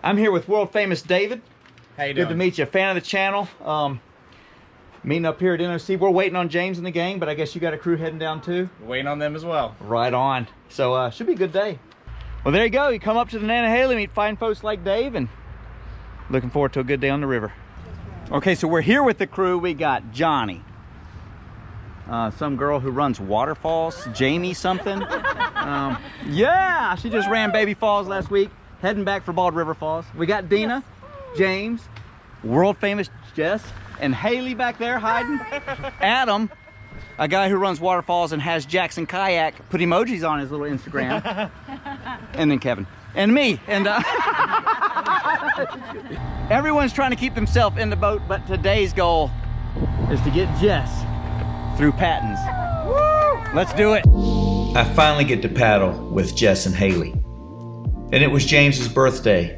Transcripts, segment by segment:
I'm here with world famous David. How you doing? Good to meet you. A fan of the channel. Meeting up here at NOC. We're waiting on James and the gang, but I guess you got a crew heading down too? We're waiting on them as well. Right on. So should be a good day. Well, there you go. You come up to the Nantahala, meet fine folks like Dave, and looking forward to a good day on the river. Okay, so we're here with the crew. We got Johnny. Some girl who runs waterfalls, Jamie something. Yeah, she just ran Baby Falls last week, heading back for Bald River Falls. We got Deana, James, world famous Jes and Halie back there hiding. Adam, a guy who runs waterfalls and has Jackson Kayak put emojis on his little Instagram. And then Kevin and me. And everyone's trying to keep themselves in the boat, but today's goal is to get Jes through Patton's. Woo! Let's do it. I finally get to paddle with Jes and Halie. And it was James's birthday.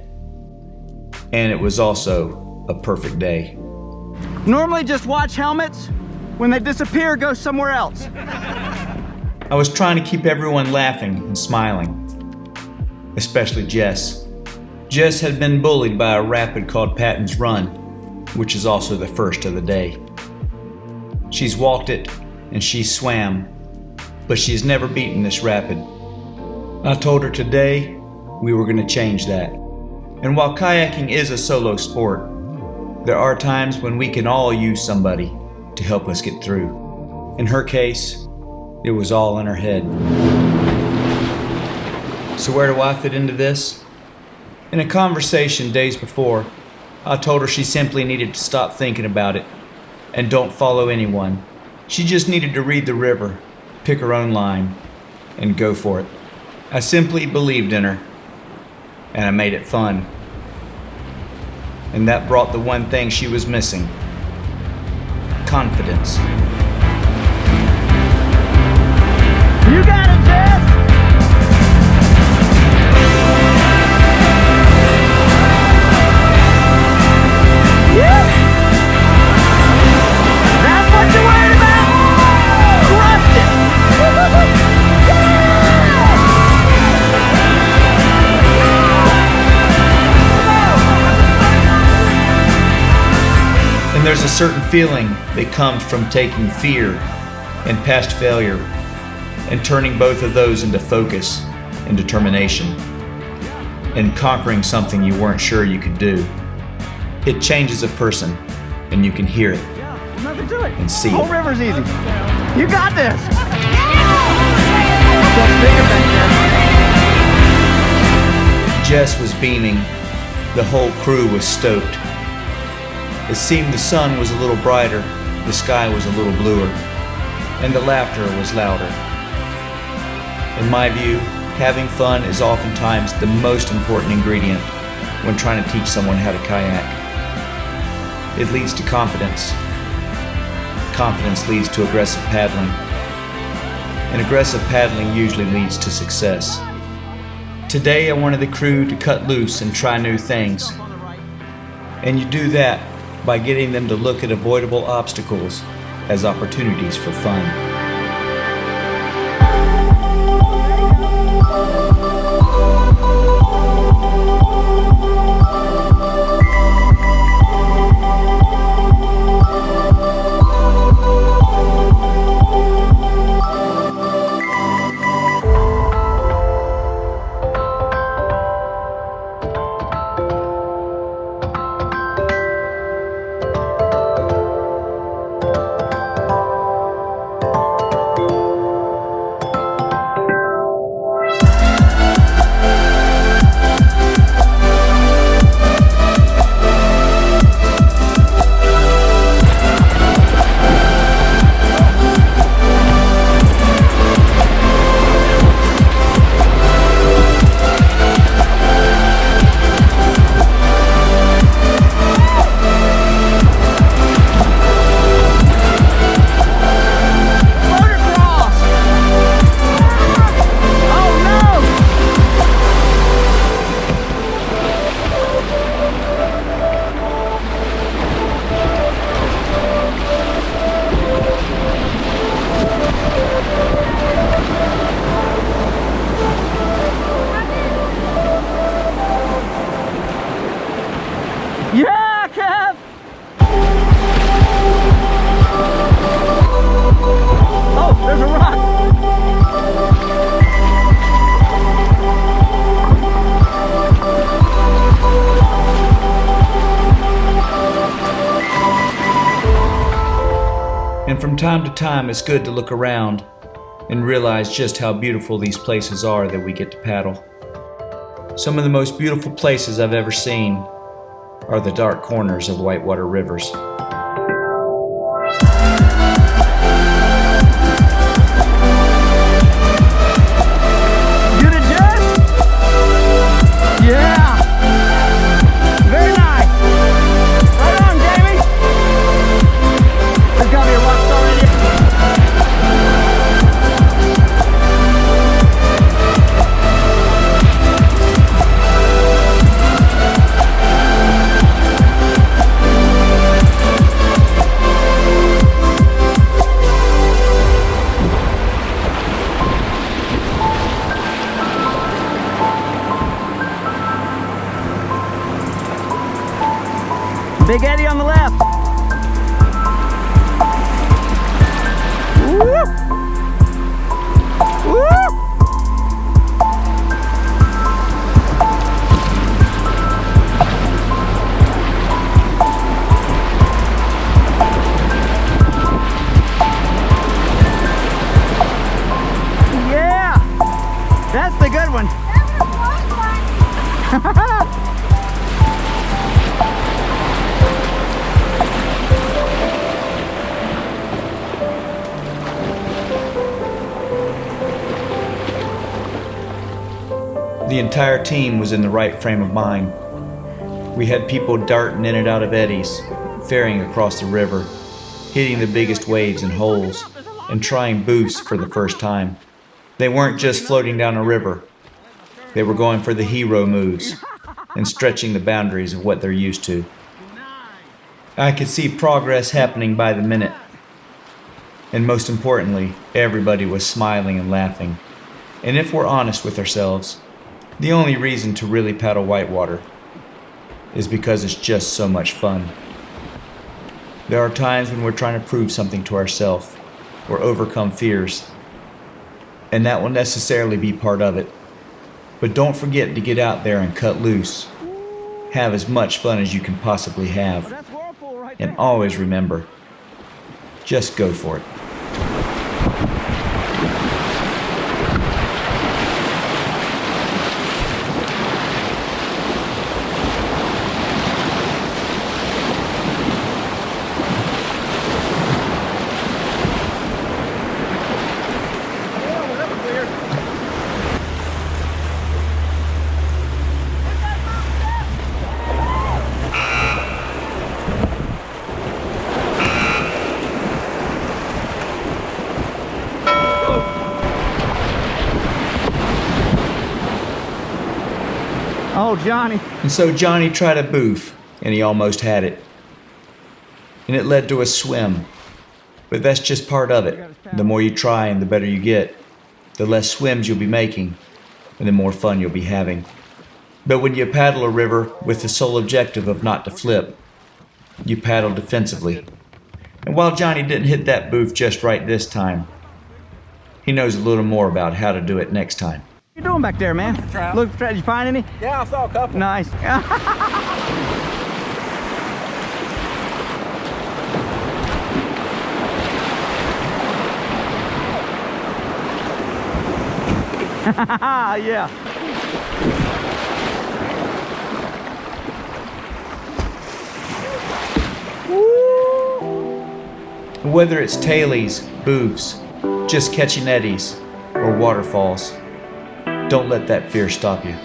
And it was also a perfect day. Normally just watch helmets. When they disappear, go somewhere else. I was trying to keep everyone laughing and smiling. Especially Jes. Jes had been bullied by a rapid called Patton's Run, which is also the first of the day. She's walked it and she's swam, but she's never beaten this rapid. I told her today we were going to change that. And while kayaking is a solo sport, there are times when we can all use somebody to help us get through. In her case, it was all in her head. So where do I fit into this? In a conversation days before, I told her she simply needed to stop thinking about it and don't follow anyone. She just needed to read the river, pick her own line, and go for it. I simply believed in her, and I made it fun. And that brought the one thing she was missing: confidence. You got it, Jes! Yeah! That's what you're worried about! Crushed it! And there's a certain feeling that comes from taking fear and past failure and turning both of those into focus and determination and conquering something you weren't sure you could do. It changes a person, and you can hear it Nothing to it. and see The whole it. river's easy. You got this! Jes was beaming. The whole crew was stoked. It seemed the sun was a little brighter, the sky was a little bluer, and the laughter was louder. In my view, having fun is oftentimes the most important ingredient when trying to teach someone how to kayak. It leads to confidence. Confidence leads to aggressive paddling. And aggressive paddling usually leads to success. Today I wanted the crew to cut loose and try new things. And you do that by getting them to look at avoidable obstacles as opportunities for fun. Yeah, Kev! Oh, there's a rock! And from time to time, it's good to look around and realize just how beautiful these places are that we get to paddle. Some of the most beautiful places I've ever seen are the dark corners of whitewater rivers. Get it, Jes? Yeah! Very nice! Right on, Jamie! There's gotta be a rock star in here. Big eddy on the left. Woo! Woo! Yeah! That's the good one. That was one. The entire team was in the right frame of mind. We had people darting in and out of eddies, ferrying across the river, hitting the biggest waves and holes, and trying boosts for the first time. They weren't just floating down a river. They were going for the hero moves and stretching the boundaries of what they're used to. I could see progress happening by the minute. And most importantly, everybody was smiling and laughing. And if we're honest with ourselves, the only reason to really paddle whitewater is because it's just so much fun. There are times when we're trying to prove something to ourselves or overcome fears, and that will necessarily be part of it. But don't forget to get out there and cut loose. Have as much fun as you can possibly have. And always remember, just go for it. Oh, Johnny. And so Johnny tried a boof, and he almost had it. And it led to a swim. But that's just part of it. The more you try and the better you get, the less swims you'll be making, and the more fun you'll be having. But when you paddle a river with the sole objective of not to flip, you paddle defensively. And while Johnny didn't hit that boof just right this time, he knows a little more about how to do it next time. What you doing back there, man? Look for trout. Did you find any? Yeah, I saw a couple. Nice. Yeah. Whether it's tailies, boofs, just catching eddies, or waterfalls, don't let that fear stop you.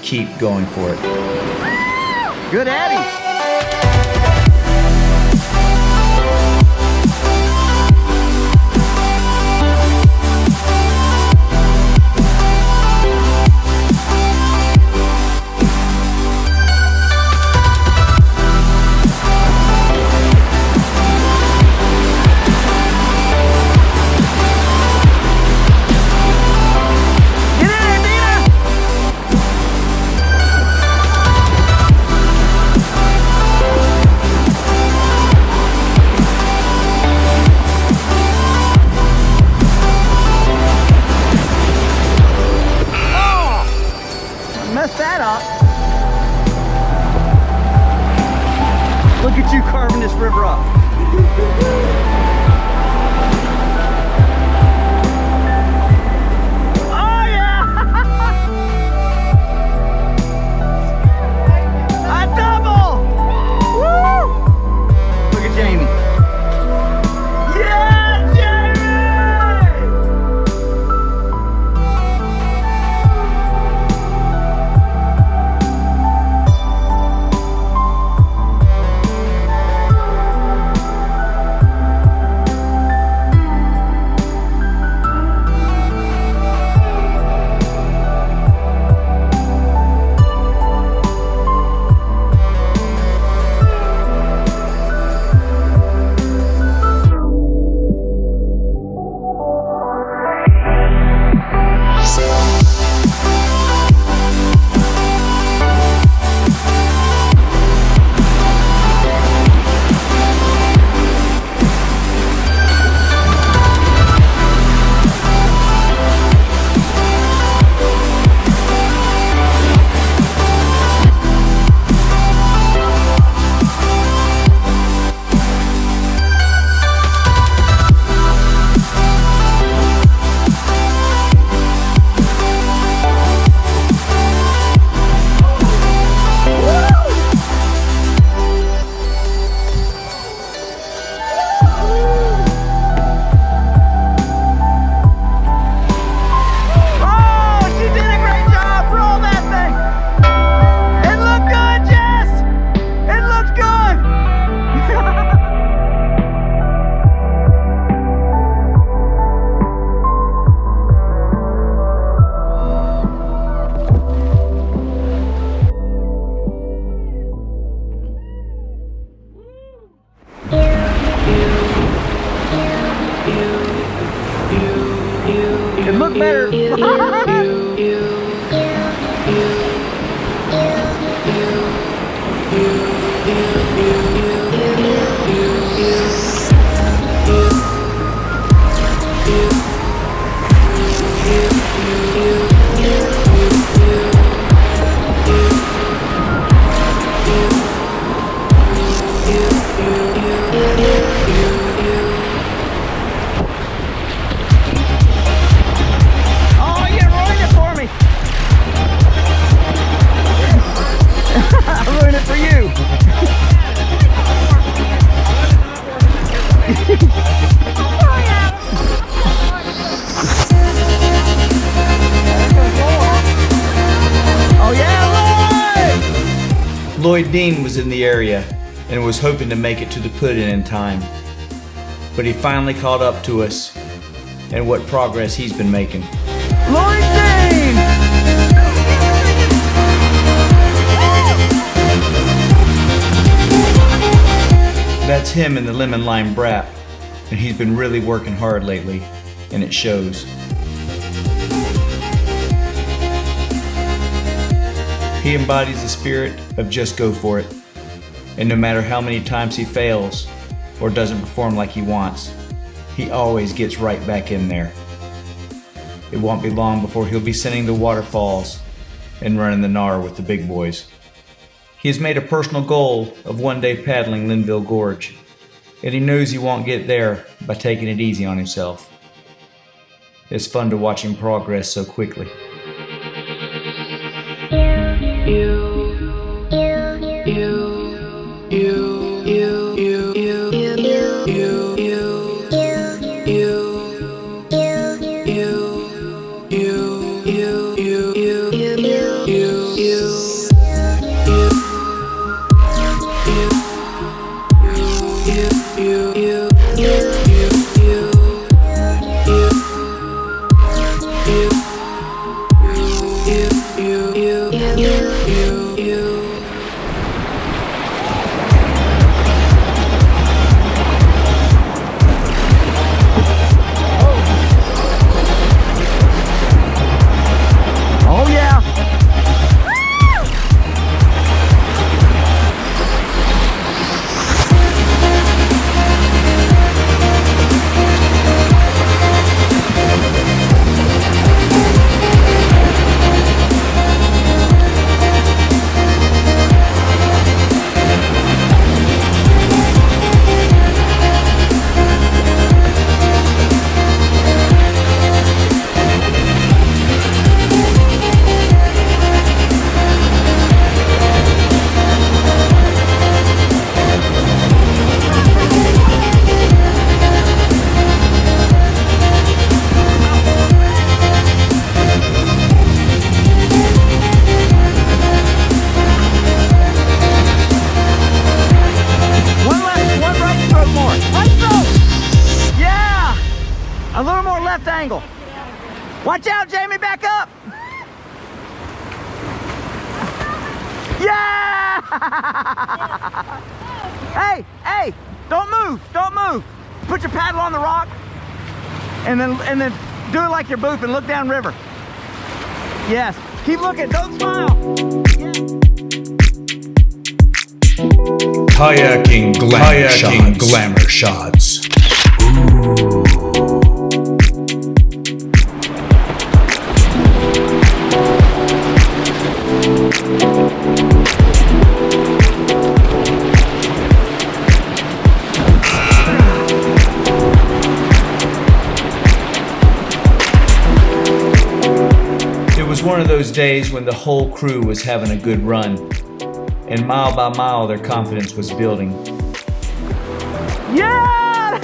Keep going for it. Good eddy. Look at you carving this river up. Oh yeah! A double! Woo! Look at Jamie. Yeah, Jamie! It looked better. Oh, you ruined it for me. I ruined it for you. Oh yeah, Lloyd! Lloyd Dean was in the area and was hoping to make it to the put-in in time. But he finally caught up to us and what progress he's been making. Lloyd Dean! That's him in the lemon lime braap, and he's been really working hard lately, and it shows. He embodies the spirit of just go for it, and no matter how many times he fails or doesn't perform like he wants, he always gets right back in there. It won't be long before he'll be sending the waterfalls and running the Nar with the big boys. He has made a personal goal of one day paddling Linville Gorge, and he knows he won't get there by taking it easy on himself. It's fun to watch him progress so quickly. angle. Watch out, Jamie, back up. Yeah! Hey, don't move, don't move. Put your paddle on the rock and then do it like you're boofing. Look down river. Yes, keep looking, don't smile. Yeah. Kayaking glamour shots. It was one of those days when the whole crew was having a good run, and mile by mile their confidence was building. Yeah!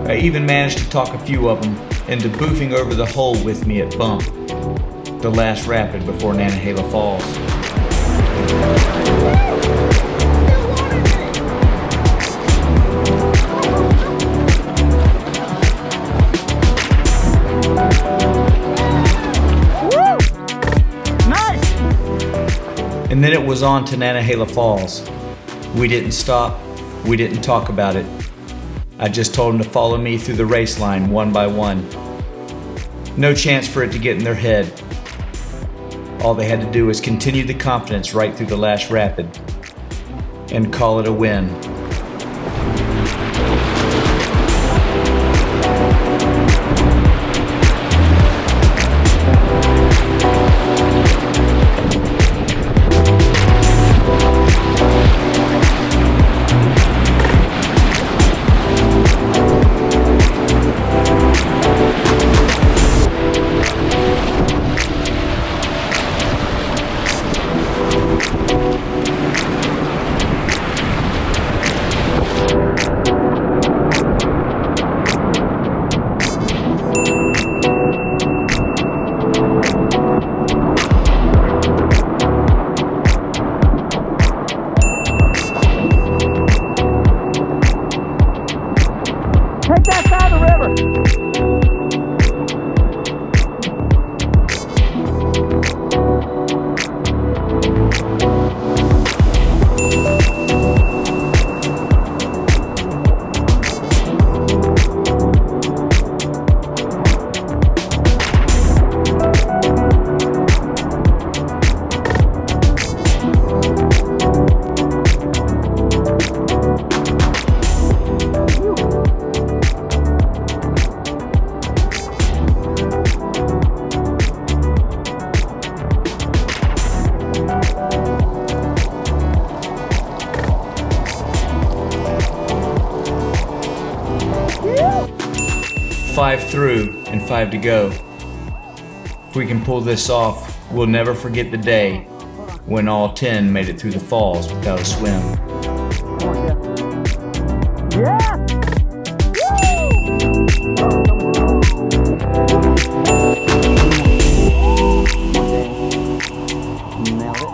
I even managed to talk a few of them into boofing over the hole with me at Bump, the last rapid before Nantahala Falls. And then it was on to Nantahala Falls. We didn't stop, we didn't talk about it. I just told them to follow me through the race line one by one. No chance for it to get in their head. All they had to do was continue the confidence right through the last rapid and call it a win. Take that side of the river. Five through and 5 to go. If we can pull this off, we'll never forget the day when all 10 made it through the falls without a swim. Yeah! Nailed it.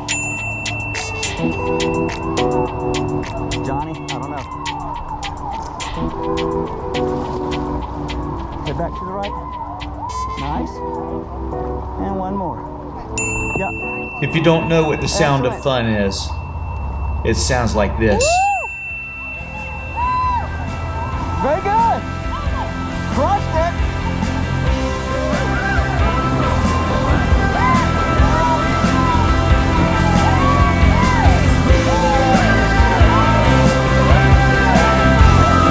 Johnny, I don't know. Head back to the right. Nice. And one more. Yep. If you don't know what the sound of fun is, it sounds like this. Very good. Crushed it.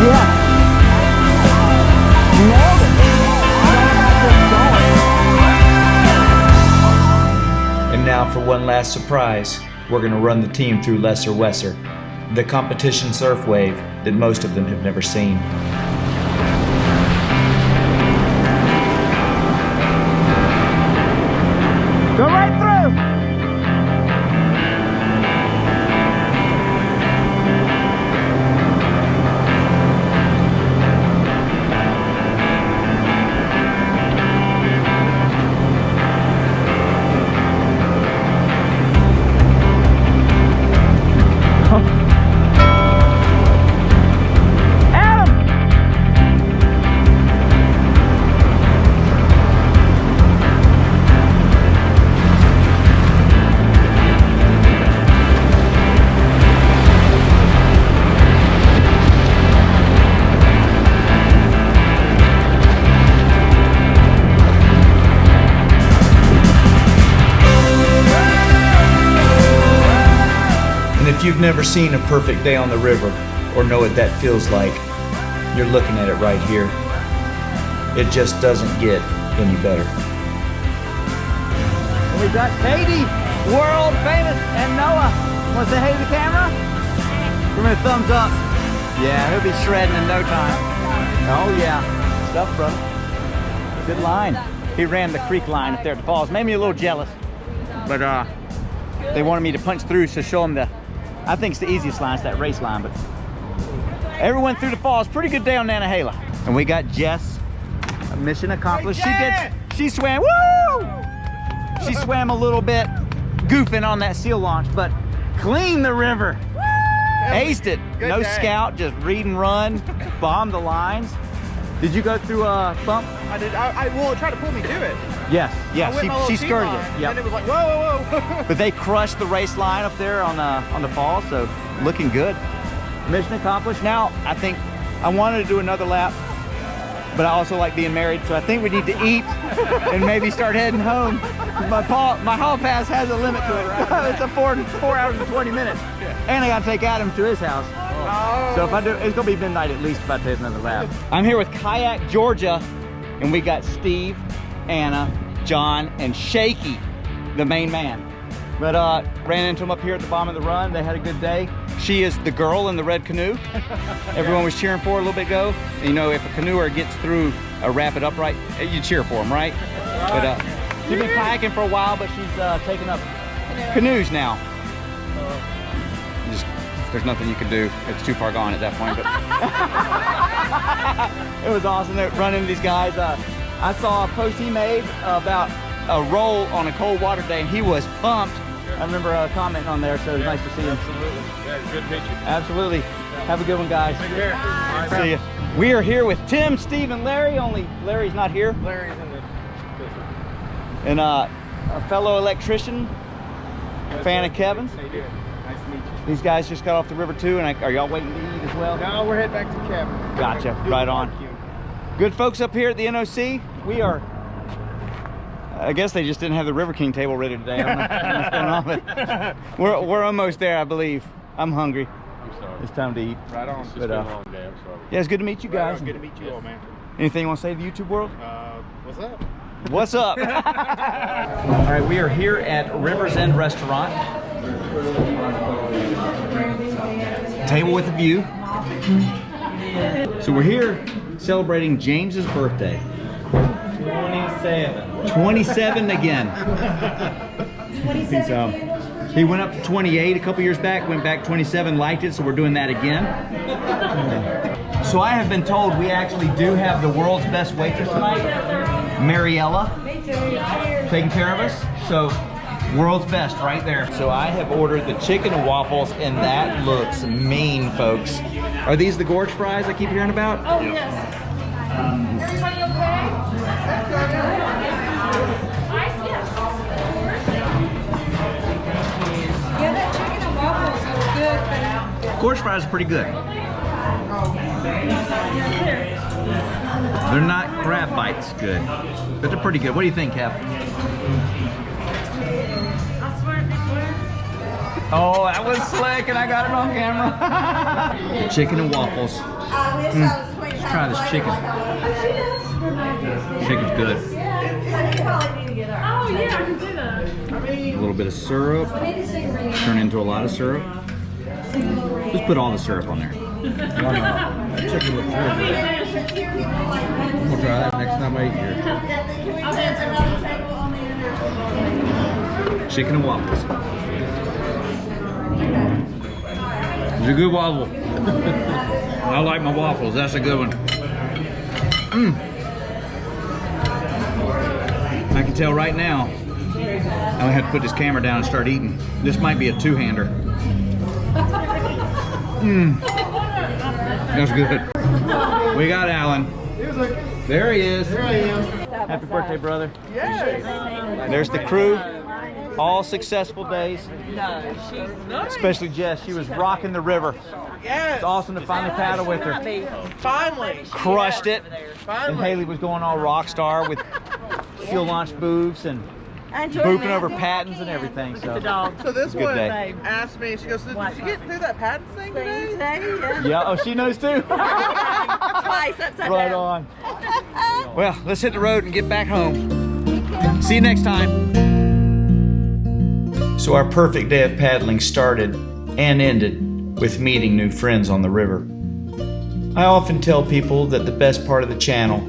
Yeah. Nailed it. And now for one last surprise, we're going to run the team through Lesser Wesser, the competition surf wave that most of them have never seen. Go right through. you've never seen a perfect day on the river or know what that feels like, you're looking at it right here. It just doesn't get any better. We got Katie, world famous, and Noah. Want to say hey to the camera? Give me a thumbs up. Yeah, he'll be shredding in no time. Oh yeah, stuff, brother. Good line. He ran the creek line up there at the falls. Made me a little jealous, but they wanted me to punch through to show them the. I think it's the easiest line, it's that race line, but everyone through the falls. Pretty good day on Nantahala. And we got Jess. Mission accomplished. She swam. Woo! She swam a little bit, goofing on that seal launch, but cleaned the river. Aced it. No scout, just read and run. Bombed the lines. Did you go through a bump? I did. Well, it tried to pull me to it. Yes. She skirted it. Yeah. And it was like whoa, whoa, whoa. But they crushed the race line up there on the falls, so looking good. Mission accomplished. Now I think I wanted to do another lap, but I also like being married, so I think we need to eat and maybe start heading home. My hall pass has a limit to it. It's a 4 hours and 20 minutes. And I gotta take Adam to his house. So if I do, it's gonna be midnight at least if I take another lap. I'm here with Kayak Georgia, and we got Steve, Anna, John, and Shaky, the main man. But ran into them up here at the bottom of the run. They had a good day. She is the girl in the red canoe. Everyone was cheering for her a little bit ago. You know, if a canoeer gets through a rapid upright, you cheer for him, right? But she's been kayaking for a while, but she's taking up canoes now. There's nothing you can do. It's too far gone at that point. But it was awesome to run into these guys. I saw a post he made about a roll on a cold water day, and he was pumped. I remember commenting on there, so it was nice to see him. Absolutely. Yeah, good to meet you. Absolutely. Have a good one, guys. Take care. Right. See ya. We are here with Tim, Steve, and Larry. Only Larry's not here. Larry's in the And a fellow electrician, a fan of Kevin's. How you doing? Nice to meet you. These guys just got off the river too, and are y'all waiting to eat as well? No, we're heading back to the cabin. Gotcha. Right on. Good folks up here at the NOC. We are. I guess they just didn't have the River King table ready today. I don't know what's going on, but we're almost there, I believe. I'm hungry. I'm sorry. It's time to eat. Right on. It's just been a long day. I'm sorry. Yeah, it's good to meet you guys. Good to meet you all, man. Anything you want to say to the YouTube world? What's up? What's up? All right, we are here at River's End Restaurant. Table with a view. So we're here celebrating James's birthday. 27 again. He went up to 28 a couple years back, went back 27, liked it, so we're doing that again. So I have been told we actually do have the world's best waitress tonight, Mariella, taking care of us. So world's best right there. So I have ordered the chicken and waffles, and that looks mean, folks. Are these the Gorge fries I keep hearing about? Oh, yes. Everybody okay? Yeah, that chicken and waffles are good. Gorge fries are pretty good. They're not crab bites good, but they're pretty good. What do you think, Kev? Oh, that was slick, and I got it on camera. Chicken and waffles. Let's try this chicken. Chicken's good. Oh, yeah, I can do that. A little bit of syrup. Turn into a lot of syrup. Just put all the syrup on there. Chicken looks really good. We'll try that next time I eat here. Chicken and waffles. It's a good waffle. I like my waffles. That's a good one. I can tell right now I have to put this camera down and start eating. This might be a two-hander. That's good. We got Alan. There he is. Here I am. Happy birthday, brother. There's the crew. All successful days. Especially Jess. She was rocking the river. Yes. It's awesome to finally paddle with her. Finally. Crushed it. And Finally. Haley was going all rock star with fuel launch booths and boofing over Pattons and everything. So So this good one day. asked me, she goes, so did you get through that Patton thing today? Yeah, oh, she knows too. Twice upside Right down. on. Well, let's hit the road and get back home. See you next time. So our perfect day of paddling started and ended with meeting new friends on the river. I often tell people that the best part of the channel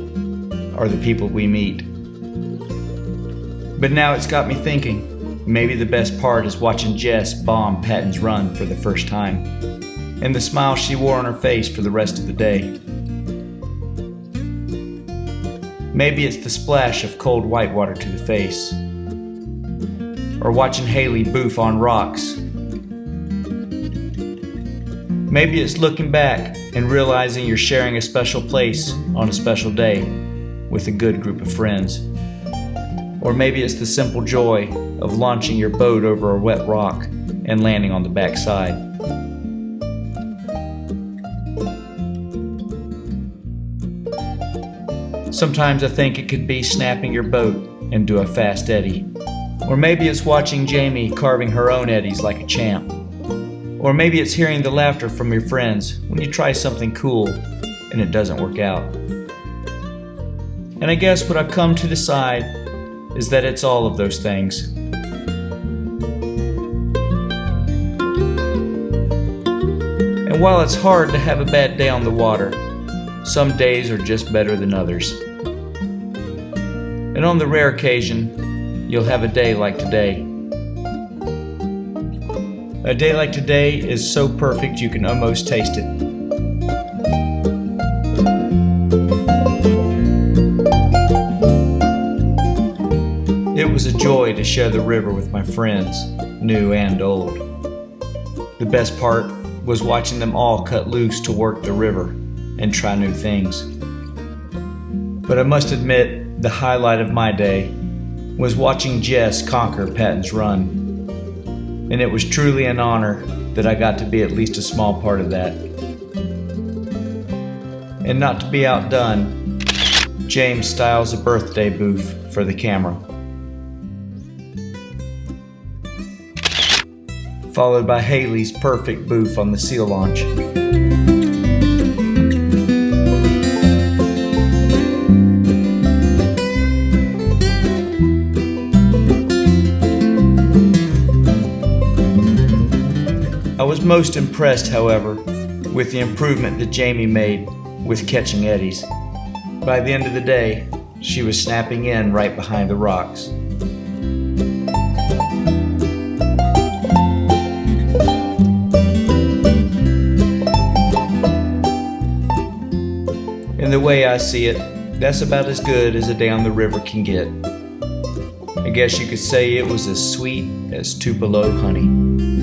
are the people we meet. But now it's got me thinking, maybe the best part is watching Jes bomb Patton's run for the first time, and the smile she wore on her face for the rest of the day. Maybe it's the splash of cold whitewater to the face, or watching Halie boof on rocks. Maybe it's looking back and realizing you're sharing a special place on a special day with a good group of friends. Or maybe it's the simple joy of launching your boat over a wet rock and landing on the backside. Sometimes I think it could be snapping your boat into a fast eddy. Or maybe it's watching Jamie carving her own eddies like a champ. Or maybe it's hearing the laughter from your friends when you try something cool and it doesn't work out. And I guess what I've come to decide is that it's all of those things. And while it's hard to have a bad day on the water, some days are just better than others. And on the rare occasion, you'll have a day like today. A day like today is so perfect you can almost taste it. It was a joy to share the river with my friends, new and old. The best part was watching them all cut loose to work the river and try new things. But I must admit, the highlight of my day was watching Jes conquer Patton's run. And it was truly an honor that I got to be at least a small part of that. And not to be outdone, James styles a birthday booth for the camera. Followed by Halie's perfect booth on the seal launch. I was most impressed, however, with the improvement that Jamie made with catching eddies. By the end of the day, she was snapping in right behind the rocks. And the way I see it, that's about as good as a day on the river can get. I guess you could say it was as sweet as Tupelo honey.